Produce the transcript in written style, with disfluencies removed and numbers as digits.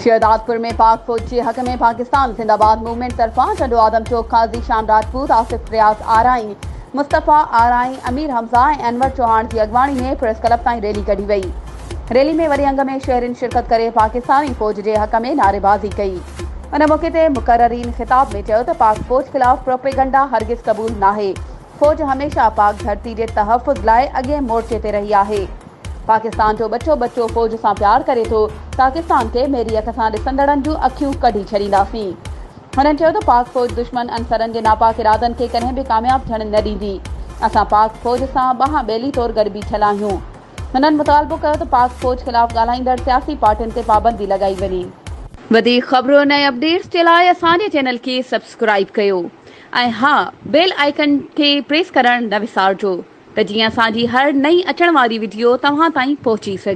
शहदादपुर में पाक फौज के हक में पाकिस्तान जिंदाबाद मूवमेंट तरफा चंडो आदम चौक काजी शान राजपूत आसिफ रियाज आराई मुस्तफ़ा आराई अमीर हमजा ऐं अनवर चौहान की अगवाणी में प्रेस क्लब ताईं रैली कढी वई। रैली में वरी अंग में शहरिन शिरकत करे पाकिस्तानी फौज के हक में नारेबाज़ी कई। उन मौके ते मुकर्ररीन खिताब में चयो त पाक फौज खिलाफ प्रोपेगंडा हरगिज़ क़बूल नाहे। फौज हमेशा पाक धरती के तहफ़ुज़ लाइ अॻे मोर्चे ते रही आहे। पाकिस्तान जो बच्चो फौज से प्यार करे तो पाकिस्तान के मेरी अख सां ॾिसंदड़नि जूं अखियूं कढी छॾींदासीं। हुननि चयो त पाक फौज दुश्मन अंसरनि के नापाक इरादनि के कॾहिं भी कामयाब थियण न ॾींदी। असां पाक फौज सां ॿांह ॿेली तौर गॾु बीठल आहियूं। हुननि मुतालबो कयो त पाक फौज खिलाफ़ ॻाल्हाईंदड़ सियासी पार्टियुनि ते पाबंदी लगाई वञे। वधीक ख़बरूं ऐं अपडेट्स के लाइ असांजे चैनल के सब्सक्राइब कयो ऐं हाँ बेल आइकन के प्रेस करण न विसारजो त जीअं असांजी हर नई अचण वारी वीडियो तव्हां ताईं पहुची सघे।